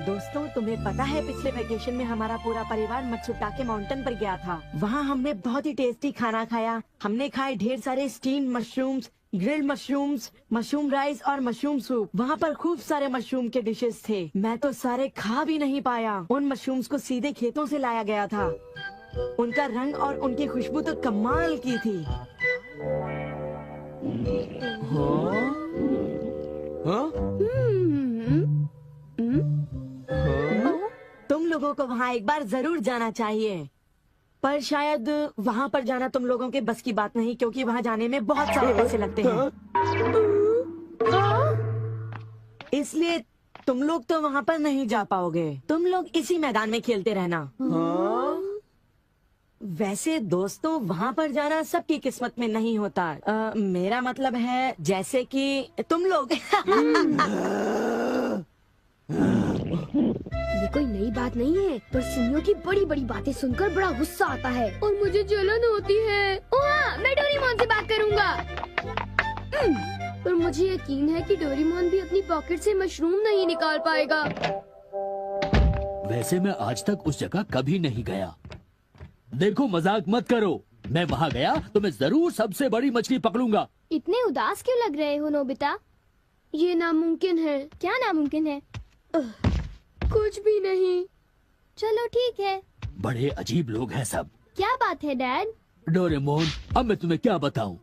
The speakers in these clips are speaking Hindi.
दोस्तों, तुम्हें पता है पिछले वेकेशन में हमारा पूरा परिवार मत्सुटाके माउंटेन पर गया था। वहाँ हमने बहुत ही टेस्टी खाना खाया। हमने खाए ढेर सारे steam mushrooms, grilled mushrooms, mushroom rice और मशरूम सूप। वहाँ पर खूब सारे मशरूम के डिशेस थे। मैं तो सारे खा भी नहीं पाया। उन मशरूम्स को सीधे खेतों से लाया गया था। उनका रंग और उनकी खुशबू तो कमाल की थी। तुम लोगों को वहाँ एक बार जरूर जाना चाहिए, पर शायद वहाँ पर जाना तुम लोगों के बस की बात नहीं, क्योंकि वहाँ जाने में बहुत सारे पैसे लगते हैं। इसलिए तुम लोग तो वहाँ पर नहीं जा पाओगे। तुम लोग इसी मैदान में खेलते रहना। वैसे दोस्तों, वहाँ पर जाना सबकी किस्मत में नहीं होता। मेरा मतलब है जैसे कि तुम लोग। ये कोई नई बात नहीं है, पर सुनियो की बड़ी बड़ी बातें सुनकर बड़ा गुस्सा आता है और मुझे जलन होती है। ओह, मैं डोरेमोन से बात करूँगा। पर मुझे यकीन है कि डोरेमोन भी अपनी पॉकेट से मशरूम नहीं निकाल पाएगा। वैसे मैं आज तक उस जगह कभी नहीं गया। देखो, मजाक मत करो। मैं वहाँ गया तो मैं जरूर सबसे बड़ी मछली पकड़ूंगा। इतने उदास क्यों लग रहे हो नोबिता? ये नामुमकिन है। क्या नामुमकिन है? कुछ भी नहीं। चलो ठीक है। बड़े अजीब लोग हैं सब। क्या बात है डैड? डोरेमोन, अब मैं तुम्हें क्या बताऊं?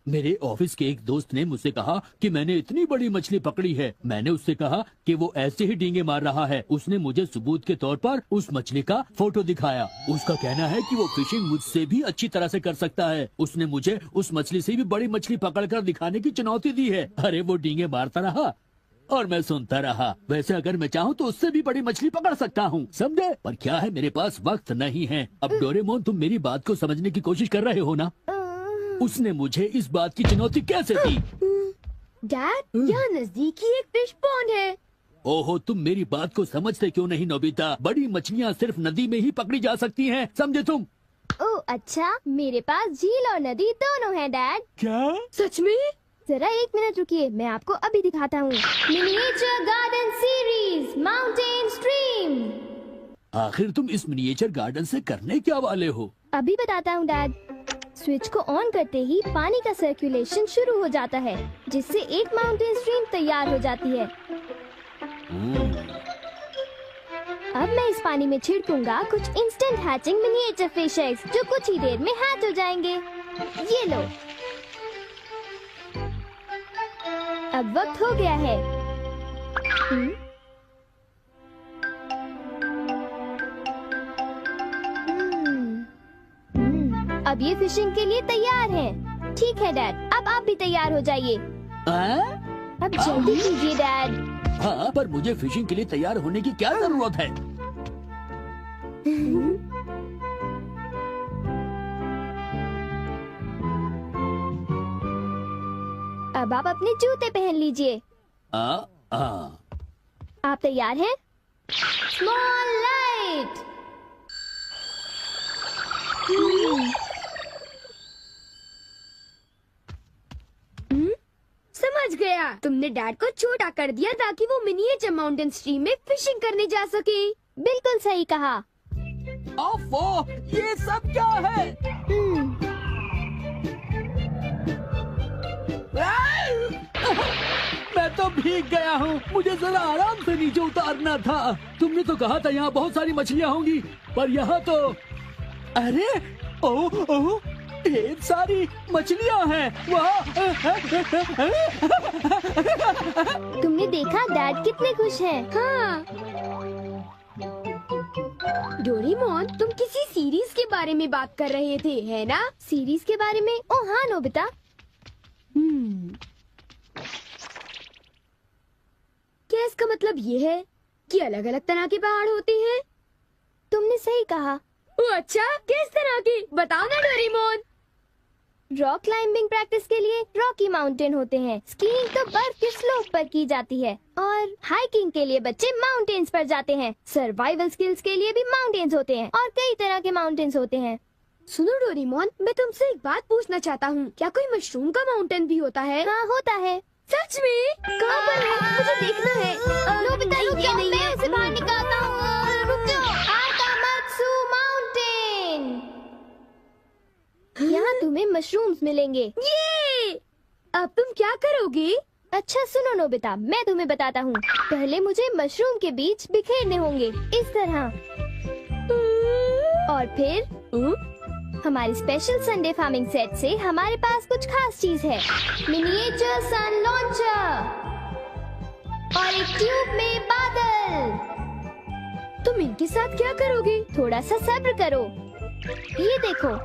मेरे ऑफिस के एक दोस्त ने मुझसे कहा कि मैंने इतनी बड़ी मछली पकड़ी है। मैंने उससे कहा कि वो ऐसे ही डींगे मार रहा है। उसने मुझे सबूत के तौर पर उस मछली का फोटो दिखाया। उसका कहना है कि वो फिशिंग मुझसे भी अच्छी तरह से कर सकता है। उसने मुझे उस मछली से भी बड़ी मछली पकड़कर दिखाने की चुनौती दी है। अरे वो डींगे मारता रहा और मैं सुनता रहा। वैसे अगर मैं चाहूँ तो उससे भी बड़ी मछली पकड़ सकता हूँ, समझे? पर क्या है, मेरे पास वक्त नहीं है। अब डोरेमोन, तुम मेरी बात को समझने की कोशिश कर रहे हो ना? उसने मुझे इस बात की चुनौती कैसे दी? डैड, यहाँ नजदीक ही एक फिश पॉन्ड है। ओहो, तुम मेरी बात को समझते क्यों नहीं नोबिता? बड़ी मछलियाँ सिर्फ नदी में ही पकड़ी जा सकती हैं, समझे तुम? ओह अच्छा, मेरे पास झील और नदी दोनों हैं डैड। क्या? सच में? जरा एक मिनट रुकिए, मैं आपको अभी दिखाता हूँ। Miniature garden series mountain stream. आखिर तुम इस मिनिएचर गार्डन से करने क्या वाले हो? अभी बताता हूँ डैड। स्विच को ऑन करते ही पानी का सर्कुलेशन शुरू हो जाता है, जिससे एक माउंटेन स्ट्रीम तैयार हो जाती है। अब मैं इस पानी में छिड़कूंगा कुछ instant hatching miniature fish eggs, जो कुछ ही देर में हैच हो जाएंगे। ये लो। अब वक्त हो गया है। अब ये फिशिंग के लिए तैयार हैं। ठीक है डैड, अब आप भी तैयार हो जाइए। अब जल्दी कीजिए डैड। हाँ, पर मुझे फिशिंग के लिए तैयार होने की क्या जरूरत है? अब आप अपने जूते पहन लीजिए। आप तैयार हैं? Small light. समझ गया, तुमने डैड को छोटा कर दिया ताकि वो मिनिएचर माउंटेन स्ट्रीम में फिशिंग करने जा सके। बिल्कुल सही कहा। ओफो, ये सब क्या है? मैं तो भीग गया हूँ। मुझे जरा आराम से नीचे उतारना था। तुमने तो कहा था यहाँ बहुत सारी मछलियाँ होंगी, पर यहाँ तो अरे ओह, ढेर सारी मछलियाँ हैं। तुमने देखा डैड कितने खुश हैं? हाँ। डोरेमोन, तुम किसी सीरीज के बारे में बात कर रहे थे, है ना? सीरीज के बारे में? ओह हाँ नोबिता। क्या इसका मतलब ये है कि अलग अलग तरह के पहाड़ होते हैं? तुमने सही कहा। ओह अच्छा, किस तरह की? बताओ ना डोरेमोन। रॉक क्लाइंबिंग प्रैक्टिस के लिए रॉकी माउंटेन होते हैं। स्कीइंग तो बर्फ के स्लोप पर की जाती है, और हाइकिंग के लिए बच्चे माउंटेन्स पर जाते हैं। सर्वाइवल स्किल्स के लिए भी माउंटेन्स होते हैं, और कई तरह के माउंटेन्स होते हैं। सुनो डोरेमोन, मैं तुमसे एक बात पूछना चाहता हूँ। क्या कोई मशरूम का माउंटेन भी होता है? हाँ होता है। सच में? कहाँ पर है? मुझे देखना है। नोबिता, रुक जाओ। मशरूम्स मिलेंगे। ये अब तुम क्या करोगी? अच्छा सुनो नोबिता, मैं तुम्हें बताता हूँ। पहले मुझे मशरूम के बीज बिखेरने होंगे इस तरह, और फिर हमारी स्पेशल संडे फार्मिंग सेट से हमारे पास कुछ खास चीज है। मिनिएचर सन लॉन्चर और एक ट्यूब में बादल। तुम इनके साथ क्या करोगी? थोड़ा सा सब्र करो। ये देखो,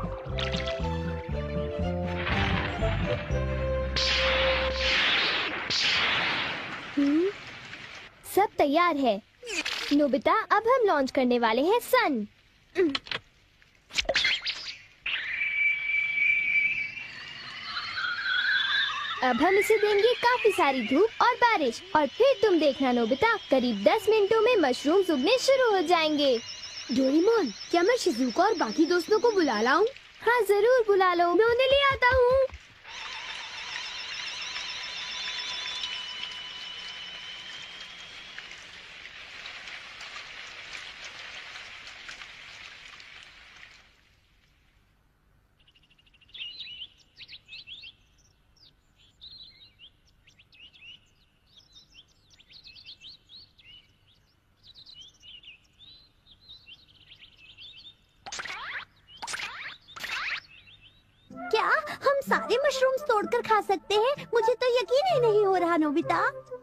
सब तैयार है। नोबिता, अब हम लॉन्च करने वाले हैं सन। अब हम इसे देंगे काफी सारी धूप और बारिश, और फिर तुम देखना नोबिता, करीब 10 मिनटों में मशरूम्स उगने शुरू हो जाएंगे। डोरेमोन, क्या मैं शिजुका और बाकी दोस्तों को बुला लाऊं? हाँ जरूर बुला लो, मैं उन्हें ले आता हूँ। क्या हम सारे मशरूम्स तोड़कर खा सकते हैं? मुझे तो यकीन ही नहीं हो रहा नोबिता।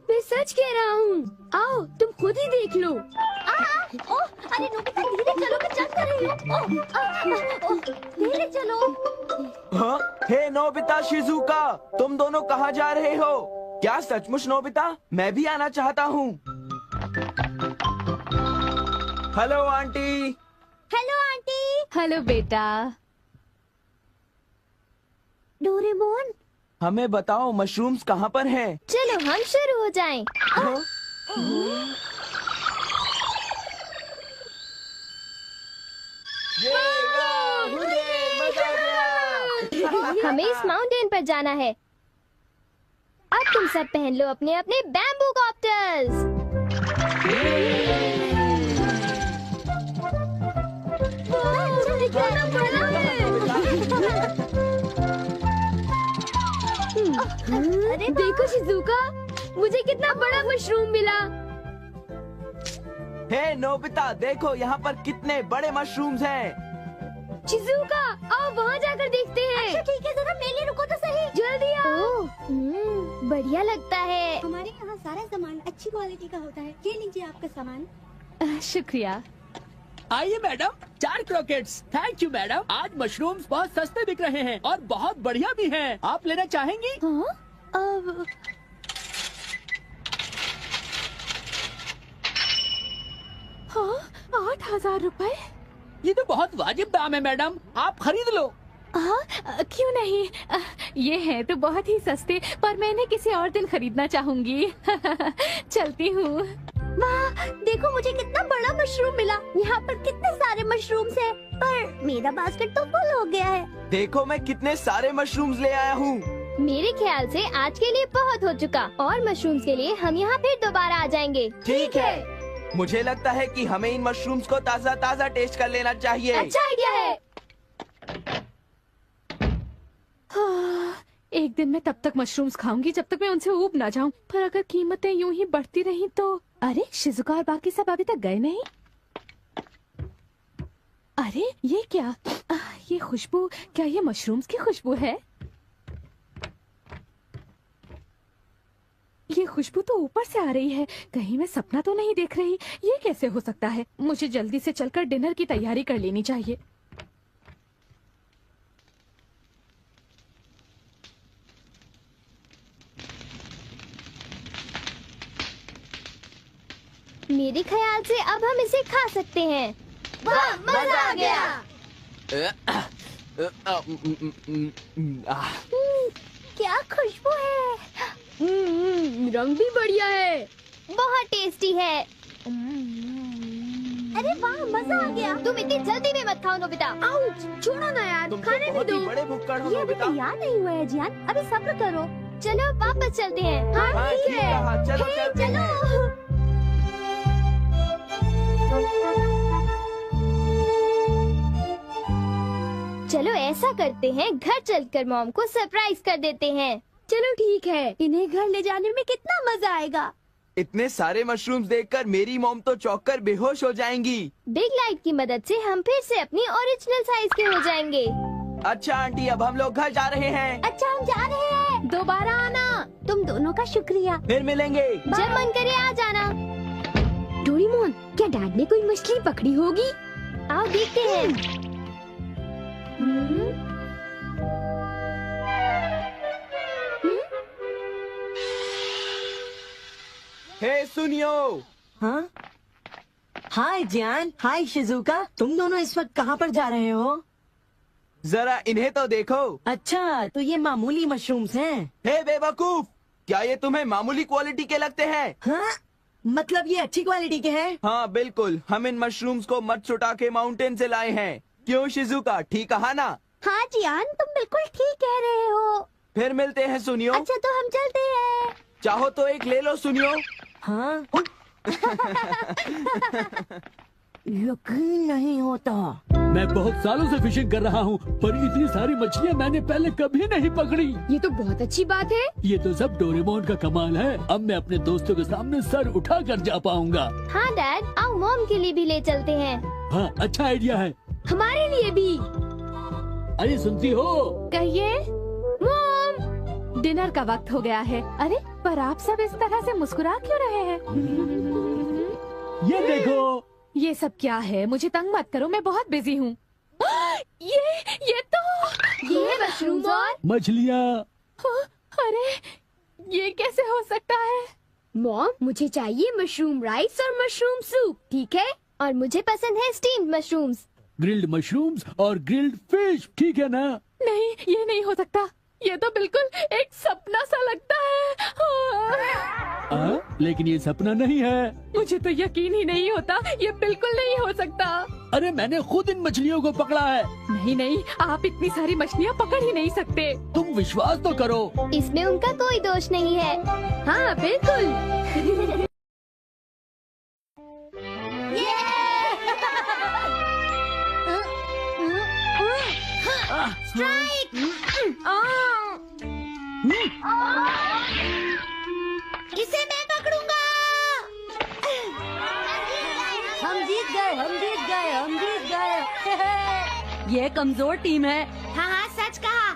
मैं सच कह रहा हूँ। आओ तुम खुद ही देख लो। ओह, अरे नोबिता धीरे चलो, मैं चल कर रही हूँ। धीरे चलो। हाँ? हे नोबिता, शिजुका, तुम दोनों कहाँ जा रहे हो? क्या सचमुच नोबिता? मैं भी आना चाहता हूँ। Hello aunty. Hello aunty. Hello बेटा। डोरेमोन, हमें बताओ मशरूम्स कहाँ पर हैं? चलो हम शुरू हो जाएं। हाँ? ये वाह, हुर्रे, मजा आ गया। हमें इस माउंटेन पर जाना है। अब तुम सब पहन लो अपने अपने बैम्बू कॉप्टर्स। अरे देखो शिजुका, मुझे कितना बड़ा मशरूम मिला। हे नोबिता, देखो यहाँ पर कितने बड़े मशरूम्स हैं। शिजुका, आओ वहाँ जाकर देखते हैं। अच्छा ठीक है, जरा मेले रुको तो सही। जल्दी आओ। बढ़िया लगता है। हमारे यहाँ सारा सामान अच्छी क्वालिटी का होता है। ये लीजिए आपका सामान। शुक्रिया। आइए madam, 4 croquettes. Thank you madam. आज मशरूम्स बहुत सस्ते बिक रहे हैं और बहुत बढ़िया भी हैं। आप लेना चाहेंगी? हाँ? हाँ, 8,000 रुपए। ये तो बहुत वाजिब दाम है मैडम, आप खरीद लो। हाँ, क्यों नहीं। ये है तो बहुत ही सस्ते, पर मैं इन्हें किसी और दिन खरीदना चाहूंगी। चलती हूँ। वाह, देखो मुझे कितना बड़ा मशरूम मिला। यहाँ पर कितने सारे मशरूम्स हैं, पर मेरा बास्केट तो फुल हो गया है। देखो मैं कितने सारे मशरूम्स ले आया हूँ। मेरे ख्याल से आज के लिए बहुत हो चुका, और मशरूम्स के लिए हम यहाँ फिर दोबारा आ जाएंगे। ठीक है, मुझे लगता है कि हमें इन मशरूम्स को ताज़ा ताज़ा टेस्ट कर लेना चाहिए। अच्छा आइडिया है। हाँ, एक दिन मैं तब तक मशरूम्स खाऊंगी जब तक मैं उनसे ऊब ना जाऊं। पर अगर कीमतें यूं ही बढ़ती रही तो। अरे शिजुका और बाकी सब अभी तक गए नहीं। अरे ये क्या? ये खुशबू, क्या ये मशरूम्स की खुशबू है? ये खुशबू तो ऊपर से आ रही है। कहीं मैं सपना तो नहीं देख रही। ये कैसे हो सकता है? मुझे जल्दी से चलकर डिनर की तैयारी कर लेनी चाहिए। मेरे ख्याल से अब हम इसे खा सकते हैं। वाह, मजा आ गया। क्या खुशबू है। रंग भी बढ़िया है। बहुत टेस्टी है। अरे वाह, मजा आ गया। तुम इतनी जल्दी में मत खाओ नोबिता। आउच, छोड़ो ना यार, तुम खाने तो भी बहुत दो। ही बड़े भुक्कड़ हो ये अभी नोबिता। तैयार नहीं हुआ है जियान, अभी सब्र करो। चलो वापस चलते हैं। हाँ, ठीक है, चलो हे, चलते हैं। चलो ऐसा करते हैं, घर चलकर मॉम को सरप्राइज कर देते हैं। चलो ठीक है, इन्हें घर ले जाने में कितना मजा आएगा। इतने सारे मशरूम्स देखकर मेरी मॉम तो चौंक कर बेहोश हो जाएंगी। बिग लाइट की मदद से हम फिर से अपनी ओरिजिनल साइज के हो जाएंगे। अच्छा आंटी, अब हम लोग घर जा रहे हैं। अच्छा हम जा रहे हैं। दोबारा आना। तुम दोनों का शुक्रिया। फिर मिलेंगे। जब मन करे आ जाना। डोरेमोन, क्या डैड ने कोई मछली पकड़ी होगी? आओ देखते हैं। हे सुनियो। हाँ, हाय जियान, हाय शिजुका, तुम दोनों इस वक्त कहाँ पर जा रहे हो? जरा इन्हें तो देखो। अच्छा, तो ये मामूली मशरूम्स हैं। हे बेवकूफ, क्या ये तुम्हें मामूली क्वालिटी के लगते हैं? हाँ, मतलब ये अच्छी क्वालिटी के हैं? हाँ बिल्कुल, हम इन मशरूम्स को मत्सुटाके माउंटेन से लाए हैं। क्यों शिजुका, ठीक कहा ना? हाँ जियान, तुम बिल्कुल ठीक कह रहे हो। फिर मिलते हैं सुनियो। अच्छा तो हम चलते हैं। चाहो तो एक ले लो सुनियो। हाँ। यकीन नहीं होता। मैं बहुत सालों से फिशिंग कर रहा हूँ, पर इतनी सारी मछलियाँ मैंने पहले कभी नहीं पकड़ी। ये तो बहुत अच्छी बात है। ये तो सब डोरेमोन का कमाल है। अब मैं अपने दोस्तों के सामने सर उठा कर जा पाऊंगा। हाँ डैड, आओ मॉम के लिए भी ले चलते हैं। हाँ, अच्छा आइडिया है। हमारे लिए भी। अरे सुनती हो? कहिए। मॉम, डिनर का वक्त हो गया है। अरे पर आप सब इस तरह से मुस्कुरा क्यों रहे हैं? ये देखो। ये सब क्या है? मुझे तंग मत करो, मैं बहुत बिजी हूँ। ये तो ये मशरूम और मछलियाँ। अरे ये कैसे हो सकता है? मॉम, मुझे चाहिए मशरूम राइस और मशरूम सूप, ठीक है? और मुझे पसंद है स्टीम्ड मशरूम्स। ग्रिल्ड मशरूम्स और ग्रिल्ड फिश, ठीक है ना? नहीं, ये नहीं हो सकता। ये तो बिल्कुल एक सपना सा लगता है। लेकिन ये सपना नहीं है। मुझे तो यकीन ही नहीं होता, ये बिल्कुल नहीं हो सकता। अरे मैंने खुद इन मछलियों को पकड़ा है। नहीं नहीं, आप इतनी सारी मछलियाँ पकड़ ही नहीं सकते। तुम विश्वास तो करो। इसमें उनका कोई दोष नहीं है। हाँ बिल्कुल। इसे मैं पकड़ूंगा। हम जीत गए, हम जीत गए, हम जीत गए। ये कमजोर टीम है। हाँ हाँ सच कहा।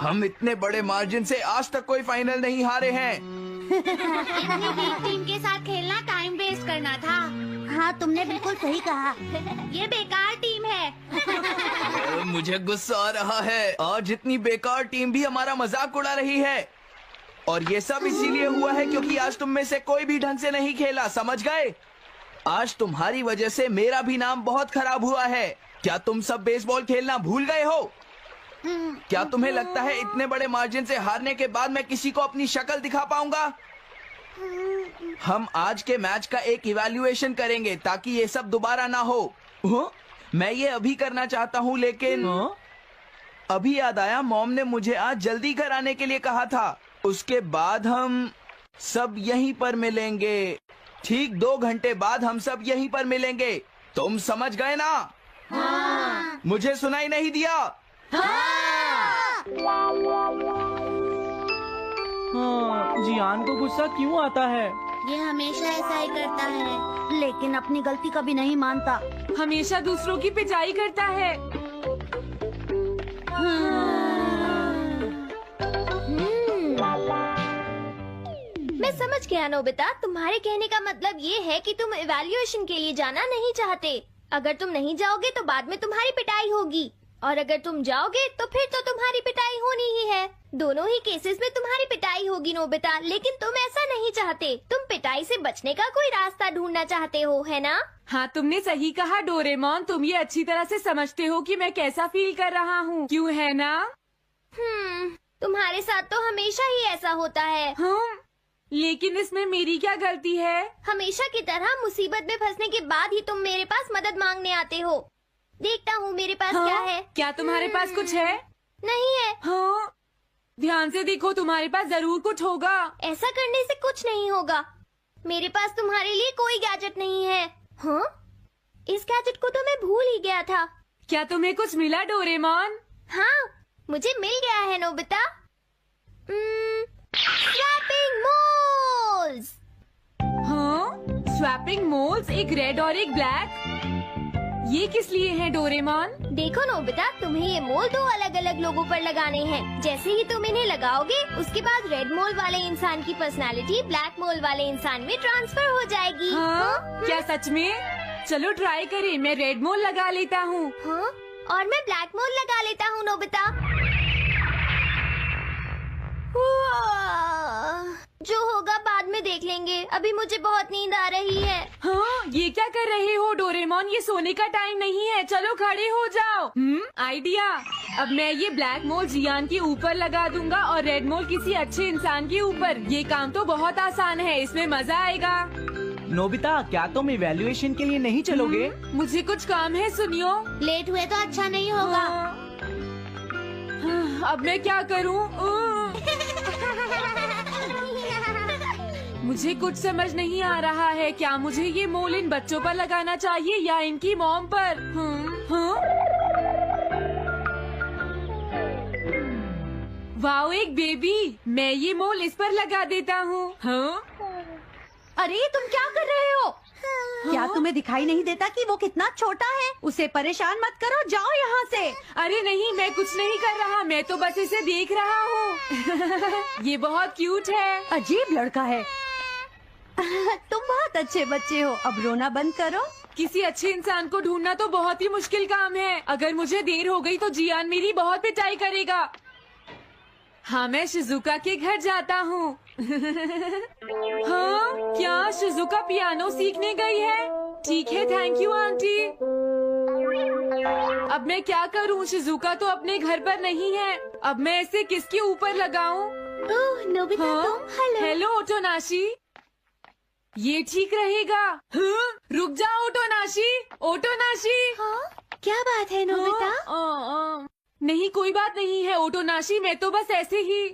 हम इतने बड़े मार्जिन से आज तक कोई फाइनल नहीं हारे हैं। इतनी वीक टीम के साथ खेलना टाइम वेस्ट करना था। हाँ तुमने बिल्कुल सही कहा। ये बेकार टीम है। मुझे गुस्सा आ रहा है। आज इतनी बेकार टीम भी हमारा मजाक उड़ा रही है। और ये सब इसीलिए हुआ है क्योंकि आज तुम में से कोई भी ढंग से नहीं खेला, समझ गए? आज तुम्हारी वजह से मेरा भी नाम बहुत खराब हुआ है। क्या तुम सब बेसबॉल खेलना भूल गए हो? क्या तुम्हें लगता है इतने बड़े मार्जिन से हारने के बाद मैं किसी को अपनी शक्ल दिखा पाऊंगा? हम आज के मैच का एक इवैल्यूएशन करेंगे ताकि ये सब दोबारा ना हो। मैं ये अभी करना चाहता हूँ, लेकिन अभी याद आया मॉम ने मुझे आज जल्दी घर आने के लिए कहा था। उसके बाद हम सब यहीं पर मिलेंगे। ठीक 2 घंटे बाद हम सब यहीं पर मिलेंगे। तुम समझ गए ना? हाँ। मुझे सुनाई नहीं दिया? हाँ, जियान को गुस्सा क्यों आता है? ये हमेशा ऐसा ही करता है, लेकिन अपनी गलती कभी नहीं मानता। हमेशा दूसरों की पिटाई करता है। मैं समझ गया नोबिता, तुम्हारे कहने का मतलब ये है कि तुम इवैल्यूएशन के लिए जाना नहीं चाहते। अगर तुम नहीं जाओगे तो बाद में तुम्हारी पिटाई होगी, और अगर तुम जाओगे तो फिर तो तुम्हारी पिटाई होनी ही है। दोनों ही केसेस में तुम्हारी पिटाई होगी नोबिता, लेकिन तुम ऐसा नहीं चाहते। तुम पिटाई से बचने का कोई रास्ता ढूंढना चाहते हो, है ना? हाँ, तुमने सही कहा डोरेमोन। तुम ये अच्छी तरह से समझते हो कि मैं कैसा फील कर रहा हूँ, क्यों है ना? तुम्हारे साथ तो हमेशा ही ऐसा होता है। लेकिन इसमें मेरी क्या गलती है? हमेशा की तरह मुसीबत में फंसने के बाद ही तुम मेरे पास मदद मांगने आते हो। देखता हूँ मेरे पास क्या है। क्या तुम्हारे पास कुछ है? नहीं है। ध्यान से देखो, तुम्हारे पास जरूर कुछ होगा। ऐसा करने से कुछ नहीं होगा। मेरे पास तुम्हारे लिए कोई गैजेट नहीं है। हाँ, इस गैजेट को तो मैं भूल ही गया था। क्या तुम्हें कुछ मिला डोरेमोन? हाँ, मुझे मिल गया है नोबिता। Swapping moles. हाँ, स्वैपिंग मोल्स, एक रेड और एक ब्लैक। ये किस लिए है डोरेमोन? देखो नोबिता, तुम्हें ये मोल 2 अलग अलग लोगों पर लगाने हैं। जैसे ही तुम इन्हें लगाओगे, उसके बाद रेड मोल वाले इंसान की पर्सनालिटी ब्लैक मोल वाले इंसान में ट्रांसफर हो जाएगी। हाँ? क्या सच में? चलो ट्राई करें। मैं रेड मोल लगा लेता हूँ। हाँ? और मैं ब्लैक मोल लगा लेता हूँ नोबिता। जो होगा बाद में देख लेंगे। अभी मुझे बहुत नींद आ रही है। हाँ, ये क्या कर रहे हो डोरेमोन? ये सोने का टाइम नहीं है। चलो खड़े हो जाओ। आइडिया। अब मैं ये ब्लैक मोल जियान के ऊपर लगा दूंगा और रेड मोल किसी अच्छे इंसान के ऊपर। ये काम तो बहुत आसान है, इसमें मजा आएगा। नोबिता, क्या तुम इवैल्यूएशन के लिए नहीं चलोगे? मुझे कुछ काम है, सुनियो। लेट हुए तो अच्छा नहीं होगा। अब मैं क्या करूँ? मुझे कुछ समझ नहीं आ रहा है। क्या मुझे ये मोल इन बच्चों पर लगाना चाहिए या इनकी मॉम पर? हाँ? वाओ, एक बेबी। मैं ये मोल इस पर लगा देता हूँ। हाँ? अरे तुम क्या कर रहे हो? क्या तुम्हें दिखाई नहीं देता कि वो कितना छोटा है? उसे परेशान मत करो, जाओ यहाँ से। अरे नहीं, मैं कुछ नहीं कर रहा। मैं तो बस इसे देख रहा हूँ। ये बहुत क्यूट है। अजीब लड़का है। तुम बहुत अच्छे बच्चे हो, अब रोना बंद करो। किसी अच्छे इंसान को ढूंढना तो बहुत ही मुश्किल काम है। अगर मुझे देर हो गई तो जियान मेरी बहुत पिटाई करेगा। हाँ, मैं शिजुका के घर जाता हूँ। हाँ, क्या शिजुका पियानो सीखने गई है? ठीक है, थैंक यू आंटी। अब मैं क्या करूँ? शिजुका तो अपने घर पर नहीं है। अब मैं इसे किसके ऊपर लगाऊं? ओह नोबिता, हाँ? तुम। हेलो ओटोनाशी। ये ठीक रहेगा। हाँ? रुक जाओ ओटोनाशी। ओटोनाशी। हाँ? क्या बात है नोबिता? नहीं, कोई बात नहीं है ओटोनाशी, मैं तो बस ऐसे ही।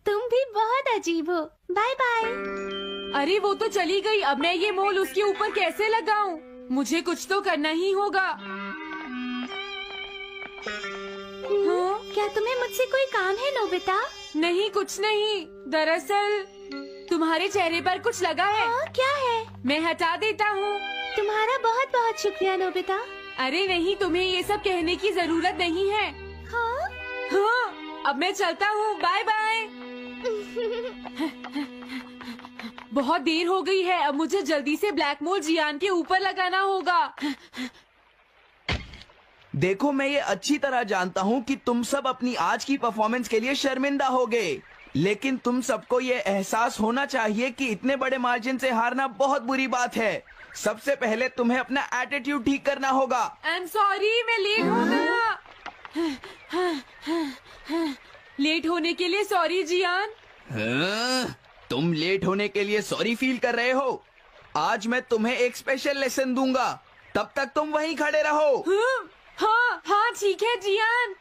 तुम भी बहुत अजीब हो। Bye bye. अरे वो तो चली गई। अब मैं ये मोल उसके ऊपर कैसे लगाऊं? मुझे कुछ तो करना ही होगा। हाँ? क्या तुम्हें मुझसे कोई काम है नोबिता? नहीं, कुछ नहीं। दरअसल तुम्हारे चेहरे पर कुछ लगा है। हाँ, क्या है? मैं हटा देता हूँ। तुम्हारा बहुत बहुत शुक्रिया नोबिता। अरे नहीं, तुम्हें ये सब कहने की जरूरत नहीं है। हाँ? हाँ, अब मैं चलता हूँ। Bye bye. बहुत देर हो गई है। अब मुझे जल्दी से ब्लैक मोल जियान के ऊपर लगाना होगा। देखो, मैं ये अच्छी तरह जानता हूँ कि तुम सब अपनी आज की परफॉर्मेंस के लिए शर्मिंदा होगे, लेकिन तुम सबको ये एहसास होना चाहिए कि इतने बड़े मार्जिन से हारना बहुत बुरी बात है। सबसे पहले तुम्हें अपना एटीट्यूड ठीक करना होगा। आई एम सॉरी, मैं लेट हो गया। लेट होने के लिए सॉरी जियान। हाँ, तुम लेट होने के लिए सॉरी फील कर रहे हो? आज मैं तुम्हें एक स्पेशल लेसन दूंगा, तब तक तुम वहीं खड़े रहो। हाँ हाँ, ठीक है जियान।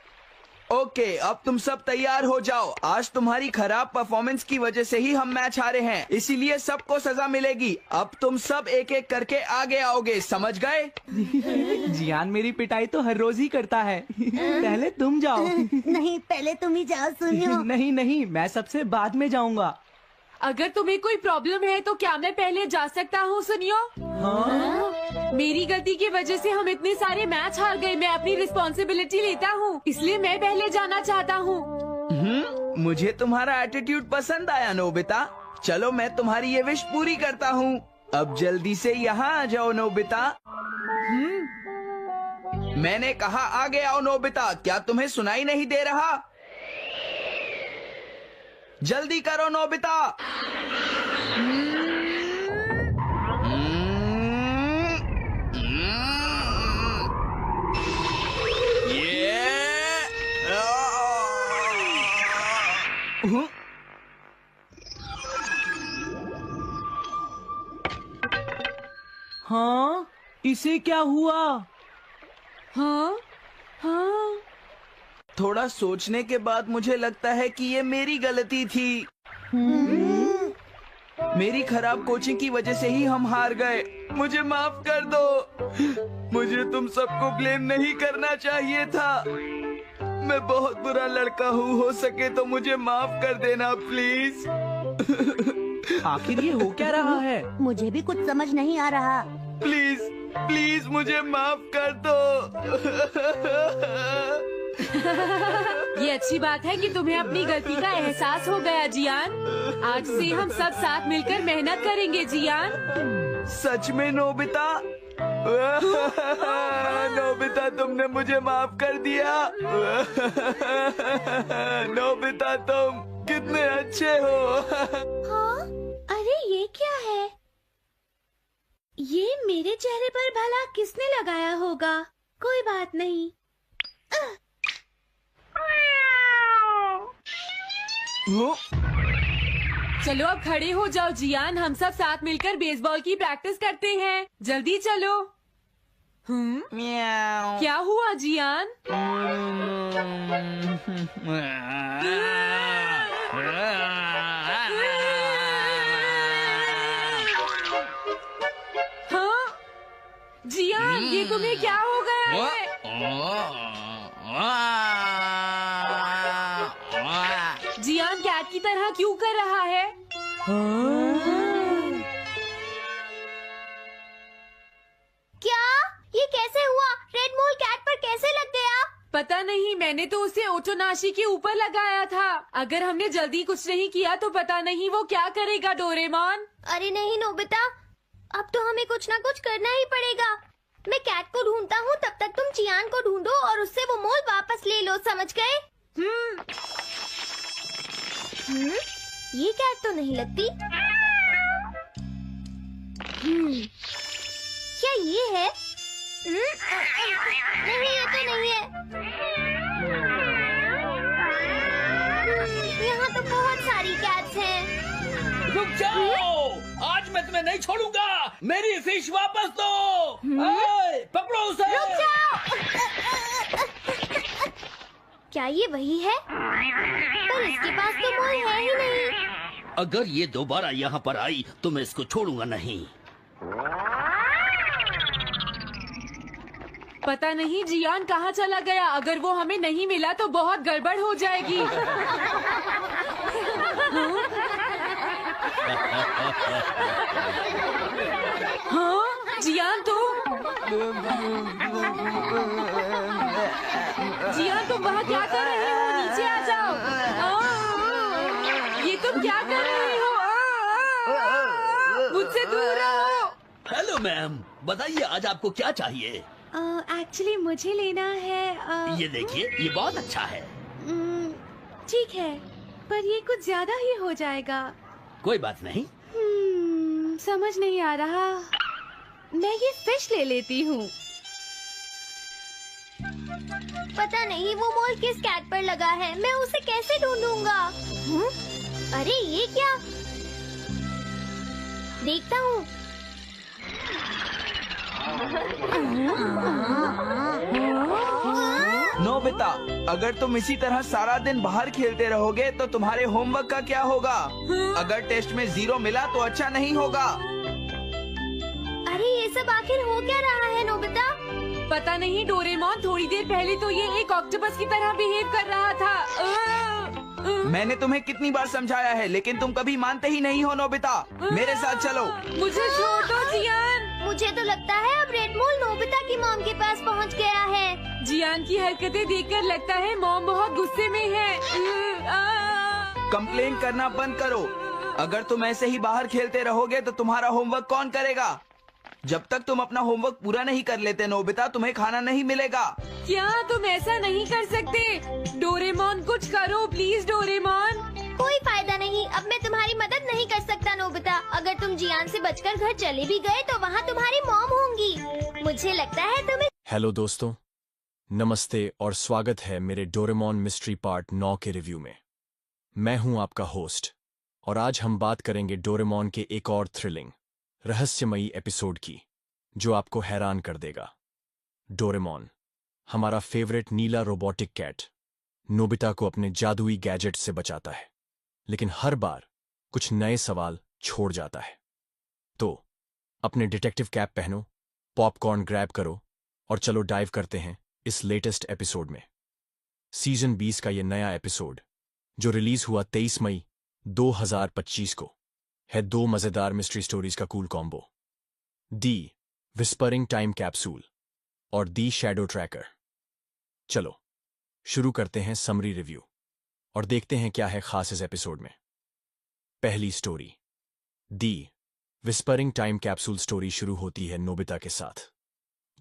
ओके, अब तुम सब तैयार हो जाओ। आज तुम्हारी खराब परफॉर्मेंस की वजह से ही हम मैच हारे हैं, इसीलिए सबको सजा मिलेगी। अब तुम सब एक एक करके आगे आओगे, समझ गए? जियान मेरी पिटाई तो हर रोज ही करता है। पहले तुम जाओ। नहीं, पहले तुम ही जाओ सुनियो। नहीं नहीं, मैं सबसे बाद में जाऊंगा। अगर तुम्हें कोई प्रॉब्लम है तो क्या मैं पहले जा सकता हूँ? सुनियो, मेरी गलती की वजह से हम इतने सारे मैच हार गए। मैं अपनी रिस्पॉन्सिबिलिटी लेता हूँ, इसलिए मैं पहले जाना चाहता हूँ। मुझे तुम्हारा एटीट्यूड पसंद आया नोबिता। चलो, मैं तुम्हारी ये विश पूरी करता हूँ। अब जल्दी से यहाँ आ जाओ नोबिता। मैंने कहा आगे आओ नोबिता, क्या तुम्हें सुनाई नहीं दे रहा? जल्दी करो नोबिता। हाँ, इसे क्या हुआ? हाँ हाँ, थोड़ा सोचने के बाद मुझे लगता है कि ये मेरी गलती थी। मेरी खराब कोचिंग की वजह से ही हम हार गए। मुझे माफ कर दो। मुझे तुम सबको ब्लेम नहीं करना चाहिए था। मैं बहुत बुरा लड़का हूँ, हो सके तो मुझे माफ कर देना प्लीज। आखिर ये हो क्या रहा है? मुझे भी कुछ समझ नहीं आ रहा। प्लीज प्लीज मुझे माफ कर दो। ये अच्छी बात है कि तुम्हें अपनी गलती का एहसास हो गया जियान। आज से हम सब साथ मिलकर मेहनत करेंगे जियान। सच में नोबिता? नोबिता तुमने मुझे माफ कर दिया। नोबिता तुम कितने अच्छे हो। हाँ? अरे ये क्या है? ये मेरे चेहरे पर भला किसने लगाया होगा? कोई बात नहीं। चलो अब खड़े हो जाओ जियान, हम सब साथ मिलकर बेसबॉल की प्रैक्टिस करते हैं। जल्दी चलो। म्याऊ। क्या हुआ जियान? हाँ जियान, ये तुम्हें क्या हो गया है? जियान कैट की तरह क्यों कर रहा है? क्या? ये कैसे हुआ? रेड मोल कैट पर कैसे लग गया? पता नहीं, मैंने तो उसे ओटोनाशी के ऊपर लगाया था। अगर हमने जल्दी कुछ नहीं किया तो पता नहीं वो क्या करेगा डोरेमोन। अरे नहीं नोबिता, अब तो हमें कुछ ना कुछ करना ही पड़ेगा। मैं कैट को ढूंढता हूँ, तब तक तुम जियान को ढूंढो और उससे वो मोल वापस ले लो, समझ गए? ये कैट तो नहीं लगती। क्या ये है? नहीं, ये तो नहीं है। यहाँ तो बहुत सारी कैट्स हैं। रुक जाओ, आज मैं तुम्हें नहीं छोड़ूंगा। मेरी फिश वापस दो। पकड़ो उसे। रुक जाओ। क्या ये वही है? पर इसके पास तो मोल है ही नहीं। अगर ये दोबारा यहाँ पर आई तो मैं इसको छोड़ूंगा नहीं। पता नहीं जियान कहाँ चला गया। अगर वो हमें नहीं मिला तो बहुत गड़बड़ हो जाएगी। हाँ जियान तुम वहाँ क्या कर रहे हो? नीचे आ जाओ। ये तुम क्या कर रहे हो? मुझसे दूर रहो। हेलो मैम, बताइए आज आपको क्या चाहिए? एक्चुअली मुझे लेना है ये देखिए, ये बहुत अच्छा है। ठीक है, पर ये कुछ ज्यादा ही हो जाएगा। कोई बात नहीं। समझ नहीं आ रहा। मैं ये फिश ले लेती हूँ। पता नहीं वो मोल किस कैट पर लगा है। मैं उसे कैसे ढूंढूंगा? अरे ये क्या? देखता हूँ। नोबिता, अगर तुम इसी तरह सारा दिन बाहर खेलते रहोगे तो तुम्हारे होमवर्क का क्या होगा? अगर टेस्ट में 0 मिला तो अच्छा नहीं होगा। अरे ये सब आखिर हो क्या रहा है नोबिता? पता नहीं डोरेमोन, थोड़ी देर पहले तो ये एक ऑक्टोपस की तरह बिहेव कर रहा था। मैंने तुम्हें कितनी बार समझाया है, लेकिन तुम कभी मानते ही नहीं हो। नोबिता, मेरे साथ चलो। मुझे छोड़ दो जियान। मुझे तो लगता है अब रेड मोल नोबिता की मॉम के पास पहुंच गया है। जियान की हरकतें देखकर लगता है मॉम बहुत गुस्से में है। कंप्लेन करना बंद करो। अगर तुम ऐसे ही बाहर खेलते रहोगे तो तुम्हारा होमवर्क कौन करेगा? जब तक तुम अपना होमवर्क पूरा नहीं कर लेते नोबिता, तुम्हें खाना नहीं मिलेगा। क्या तुम ऐसा नहीं कर सकते? डोरेमोन कुछ करो प्लीज डोरेमोन। कोई फायदा नहीं, अब मैं तुम्हारी मदद नहीं कर सकता नोबिता। अगर तुम जियान से बचकर घर चले भी गए तो वहाँ तुम्हारी मॉम होंगी। मुझे लगता है तुम्हें। हेलो दोस्तों, नमस्ते और स्वागत है मेरे डोरेमोन मिस्ट्री पार्ट 9 के रिव्यू में। मैं हूं आपका होस्ट और आज हम बात करेंगे डोरेमोन के एक और थ्रिलिंग, रहस्यमयी एपिसोड की, जो आपको हैरान कर देगा। डोरेमोन, हमारा फेवरेट नीला रोबोटिक कैट, नोबिता को अपने जादुई गैजेट से बचाता है, लेकिन हर बार कुछ नए सवाल छोड़ जाता है। तो अपने डिटेक्टिव कैप पहनो, पॉपकॉर्न ग्रैब करो और चलो डाइव करते हैं इस लेटेस्ट एपिसोड में। सीजन 20 का ये नया एपिसोड जो रिलीज हुआ 23 मई 2025 को है 2 मजेदार मिस्ट्री स्टोरीज का कूल कॉम्बो, दी विस्परिंग टाइम कैप्सूल और दी शैडो ट्रैकर। चलो शुरू करते हैं समरी रिव्यू और देखते हैं क्या है खास इस एपिसोड में। पहली स्टोरी, दी विस्परिंग टाइम कैप्सूल स्टोरी शुरू होती है नोबिता के साथ,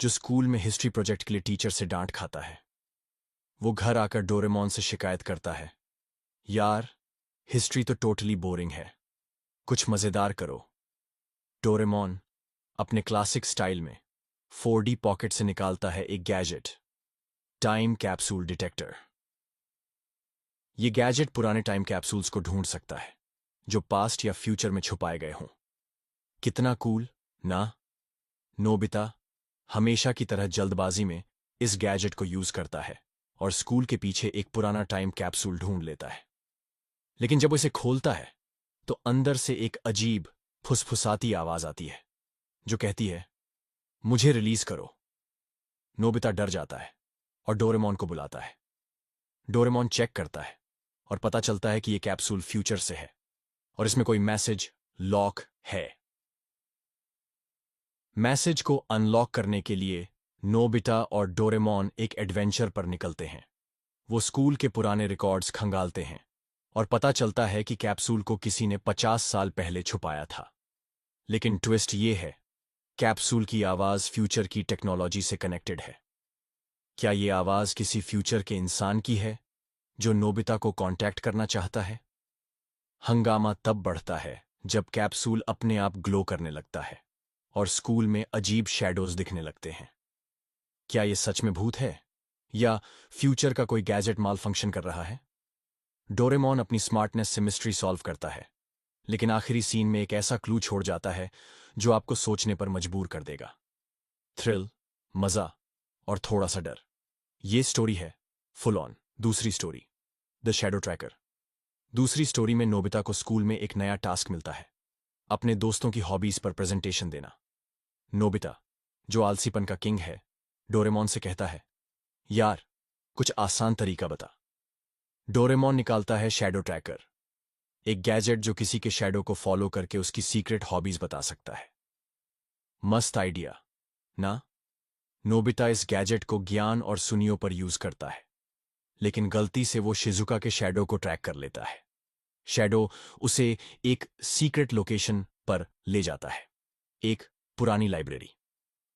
जो स्कूल में हिस्ट्री प्रोजेक्ट के लिए टीचर से डांट खाता है। वो घर आकर डोरेमोन से शिकायत करता है, यार हिस्ट्री तो टोटली बोरिंग है, कुछ मजेदार करो। डोरेमोन अपने क्लासिक स्टाइल में 4D पॉकेट से निकालता है एक गैजेट, टाइम कैप्सूल डिटेक्टर। ये गैजेट पुराने टाइम कैप्सूल्स को ढूंढ सकता है जो पास्ट या फ्यूचर में छुपाए गए हों। कितना कूल ना? नोबिता हमेशा की तरह जल्दबाजी में इस गैजेट को यूज करता है और स्कूल के पीछे एक पुराना टाइम कैप्सूल ढूंढ लेता है। लेकिन जब वो इसे खोलता है तो अंदर से एक अजीब फुसफुसाती आवाज आती है जो कहती है, मुझे रिलीज करो। नोबिता डर जाता है और डोरेमोन को बुलाता है। डोरेमोन चेक करता है और पता चलता है कि यह कैप्सूल फ्यूचर से है और इसमें कोई मैसेज लॉक है। मैसेज को अनलॉक करने के लिए नोबिता और डोरेमोन एक एडवेंचर पर निकलते हैं। वो स्कूल के पुराने रिकॉर्ड्स खंगालते हैं और पता चलता है कि कैप्सूल को किसी ने 50 साल पहले छुपाया था। लेकिन ट्विस्ट ये है, कैप्सूल की आवाज फ्यूचर की टेक्नोलॉजी से कनेक्टेड है। क्या ये आवाज किसी फ्यूचर के इंसान की है जो नोबिता को कांटेक्ट करना चाहता है? हंगामा तब बढ़ता है जब कैप्सूल अपने आप ग्लो करने लगता है और स्कूल में अजीब शैडोज दिखने लगते हैं। क्या ये सच में भूत है या फ्यूचर का कोई गैजेट माल फंक्शन कर रहा है? डोरेमोन अपनी स्मार्टनेस से मिस्ट्री सॉल्व करता है, लेकिन आखिरी सीन में एक ऐसा क्लू छोड़ जाता है जो आपको सोचने पर मजबूर कर देगा। थ्रिल, मजा और थोड़ा सा डर, ये स्टोरी है फुल ऑन। दूसरी स्टोरी, द शैडो ट्रैकर। दूसरी स्टोरी में नोबिता को स्कूल में एक नया टास्क मिलता है, अपने दोस्तों की हॉबीज पर प्रेजेंटेशन देना। नोबिता, जो आलसीपन का किंग है, डोरेमोन से कहता है, यार कुछ आसान तरीका बता। डोरेमोन निकालता है शैडो ट्रैकर, एक गैजेट जो किसी के शैडो को फॉलो करके उसकी सीक्रेट हॉबीज बता सकता है। मस्त आइडिया ना? नोबिता इस गैजेट को ज्ञान और सुनियो पर यूज करता है, लेकिन गलती से वो शिजुका के शैडो को ट्रैक कर लेता है। शैडो उसे एक सीक्रेट लोकेशन पर ले जाता है, एक पुरानी लाइब्रेरी।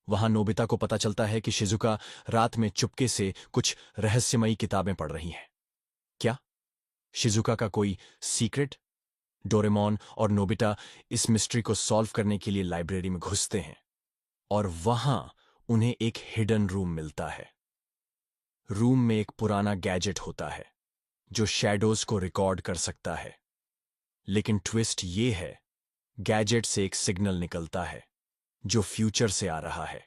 वहां नोबिता को पता चलता है कि शिजुका रात में चुपके से कुछ रहस्यमयी किताबें पढ़ रही हैं। क्या शिजुका का कोई सीक्रेट? डोरेमोन और नोबिता इस मिस्ट्री को सॉल्व करने के लिए लाइब्रेरी में घुसते हैं और वहां उन्हें एक हिडन रूम मिलता है। रूम में एक पुराना गैजेट होता है जो शैडोज को रिकॉर्ड कर सकता है। लेकिन ट्विस्ट ये है, गैजेट से एक सिग्नल निकलता है जो फ्यूचर से आ रहा है।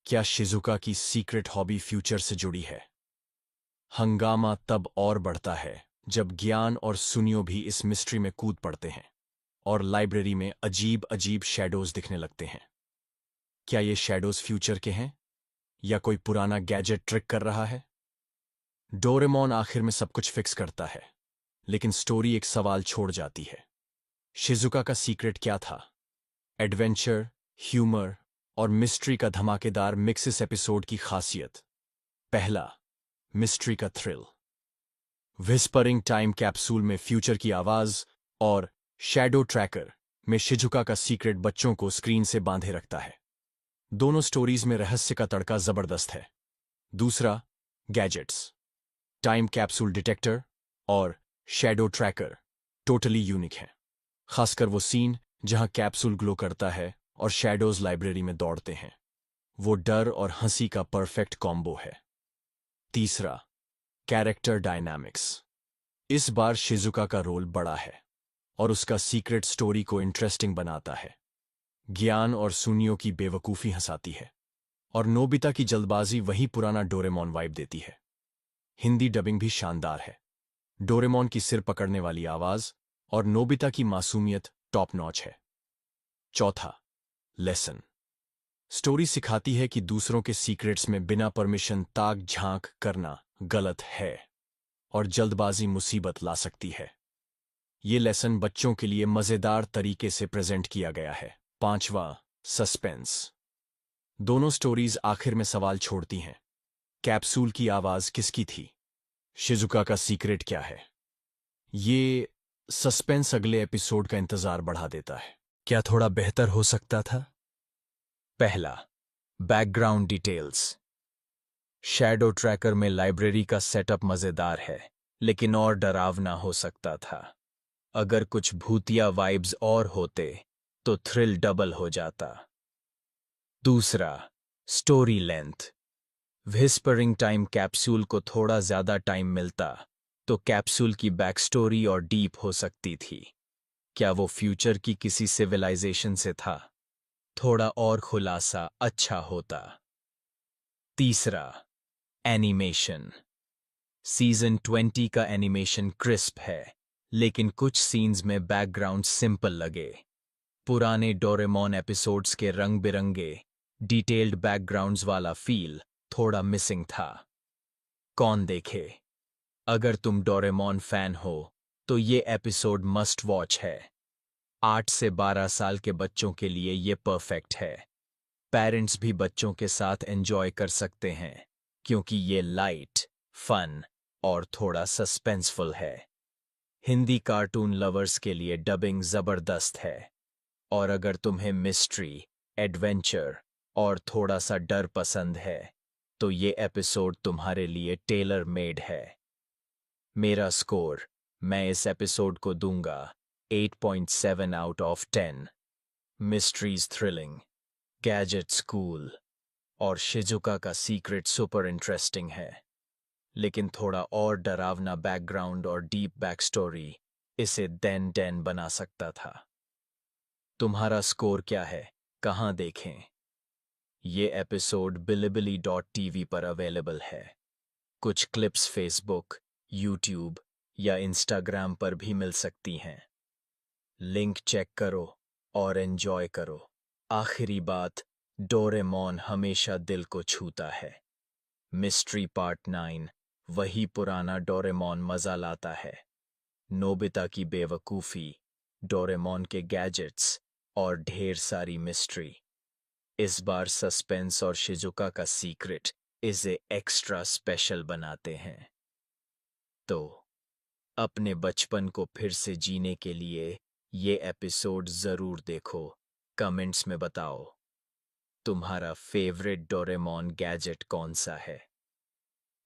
क्या शिजुका की सीक्रेट हॉबी फ्यूचर से जुड़ी है? हंगामा तब और बढ़ता है जब ज्ञान और सुनियो भी इस मिस्ट्री में कूद पड़ते हैं और लाइब्रेरी में अजीब अजीब शैडोज दिखने लगते हैं। क्या ये शैडोज फ्यूचर के हैं या कोई पुराना गैजेट ट्रिक कर रहा है? डोरेमोन आखिर में सब कुछ फिक्स करता है, लेकिन स्टोरी एक सवाल छोड़ जाती है। शिजुका का सीक्रेट क्या था? एडवेंचर, ह्यूमर और मिस्ट्री का धमाकेदार मिक्स इस एपिसोड की खासियत। पहला, मिस्ट्री का थ्रिल। विस्परिंग टाइम कैप्सूल में फ्यूचर की आवाज और शैडो ट्रैकर में शिजुका का सीक्रेट बच्चों को स्क्रीन से बांधे रखता है। दोनों स्टोरीज में रहस्य का तड़का जबरदस्त है। दूसरा, गैजेट्स, टाइम कैप्सूल डिटेक्टर और शैडो ट्रैकर टोटली यूनिक है। खासकर वो सीन जहां कैप्सूल ग्लो करता है और शैडोज लाइब्रेरी में दौड़ते हैं, वो डर और हंसी का परफेक्ट कॉम्बो है। तीसरा, कैरेक्टर डायनामिक्स। इस बार शिजुका का रोल बड़ा है और उसका सीक्रेट स्टोरी को इंटरेस्टिंग बनाता है। ज्ञान और सुनियो की बेवकूफी हंसाती है और नोबिता की जल्दबाजी वही पुराना डोरेमोन वाइब देती है। हिंदी डबिंग भी शानदार है। डोरेमोन की सिर पकड़ने वाली आवाज और नोबिता की मासूमियत टॉप नॉच है। चौथा, लेसन। स्टोरी सिखाती है कि दूसरों के सीक्रेट्स में बिना परमिशन ताक झांक करना गलत है और जल्दबाजी मुसीबत ला सकती है। ये लेसन बच्चों के लिए मजेदार तरीके से प्रेजेंट किया गया है। पांचवा, सस्पेंस। दोनों स्टोरीज आखिर में सवाल छोड़ती हैं। कैप्सूल की आवाज किसकी थी? शिजुका का सीक्रेट क्या है? ये सस्पेंस अगले एपिसोड का इंतजार बढ़ा देता है। क्या थोड़ा बेहतर हो सकता था? पहला, बैकग्राउंड डिटेल्स। शैडो ट्रैकर में लाइब्रेरी का सेटअप मजेदार है, लेकिन और डरावना हो सकता था। अगर कुछ भूतिया वाइब्स और होते तो थ्रिल डबल हो जाता। दूसरा, story length. Whispering time capsule को थोड़ा ज्यादा टाइम मिलता तो कैप्सूल की बैक स्टोरी और डीप हो सकती थी। क्या वो फ्यूचर की किसी सिविलाइजेशन से था? थोड़ा और खुलासा अच्छा होता। तीसरा, एनिमेशन। सीजन 20 का एनिमेशन क्रिस्प है, लेकिन कुछ सीन्स में बैकग्राउंड सिंपल लगे। पुराने डोरेमोन एपिसोड्स के रंग बिरंगे डिटेल्ड बैकग्राउंड्स वाला फील थोड़ा मिसिंग था। कौन देखे? अगर तुम डोरेमोन फैन हो तो ये एपिसोड मस्ट वॉच है। 8 से 12 साल के बच्चों के लिए ये परफेक्ट है। पेरेंट्स भी बच्चों के साथ एंजॉय कर सकते हैं क्योंकि ये लाइट, फन और थोड़ा सस्पेंसफुल है। हिंदी कार्टून लवर्स के लिए डबिंग जबरदस्त है और अगर तुम्हें मिस्ट्री, एडवेंचर और थोड़ा सा डर पसंद है तो ये एपिसोड तुम्हारे लिए टेलर मेड है। मेरा स्कोर, मैं इस एपिसोड को दूंगा 8.7 out of 10। Mysteries thrilling, gadgets cool और शिजुका का सीक्रेट सुपर इंटरेस्टिंग है, लेकिन थोड़ा और डरावना बैकग्राउंड और डीप बैक स्टोरी इसे देन बना सकता था। तुम्हारा स्कोर क्या है? कहाँ देखें? ये एपिसोड bilibili.tv पर अवेलेबल है। कुछ क्लिप्स फेसबुक, यूट्यूब या इंस्टाग्राम पर भी मिल सकती हैं। लिंक चेक करो और एंजॉय करो। आखिरी बात, डोरेमोन हमेशा दिल को छूता है। मिस्ट्री पार्ट 9 वही पुराना डोरेमोन मजा लाता है। नोबिता की बेवकूफी, डोरेमोन के गैजेट्स और ढेर सारी मिस्ट्री। इस बार सस्पेंस और शिजुका का सीक्रेट इसे एक्स्ट्रा स्पेशल बनाते हैं। तो अपने बचपन को फिर से जीने के लिए ये एपिसोड जरूर देखो। कमेंट्स में बताओ तुम्हारा फेवरेट डोरेमोन गैजेट कौन सा है।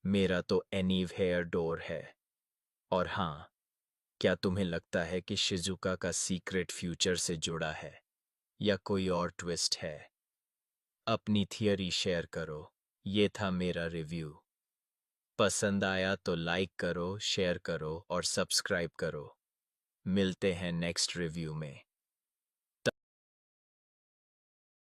मेरा तो एनीव हेयर डोर है। और हाँ, क्या तुम्हें लगता है कि शिजुका का सीक्रेट फ्यूचर से जुड़ा है या कोई और ट्विस्ट है? अपनी थियरी शेयर करो। ये था मेरा रिव्यू। पसंद आया तो लाइक करो, शेयर करो और सब्सक्राइब करो। मिलते हैं नेक्स्ट रिव्यू में।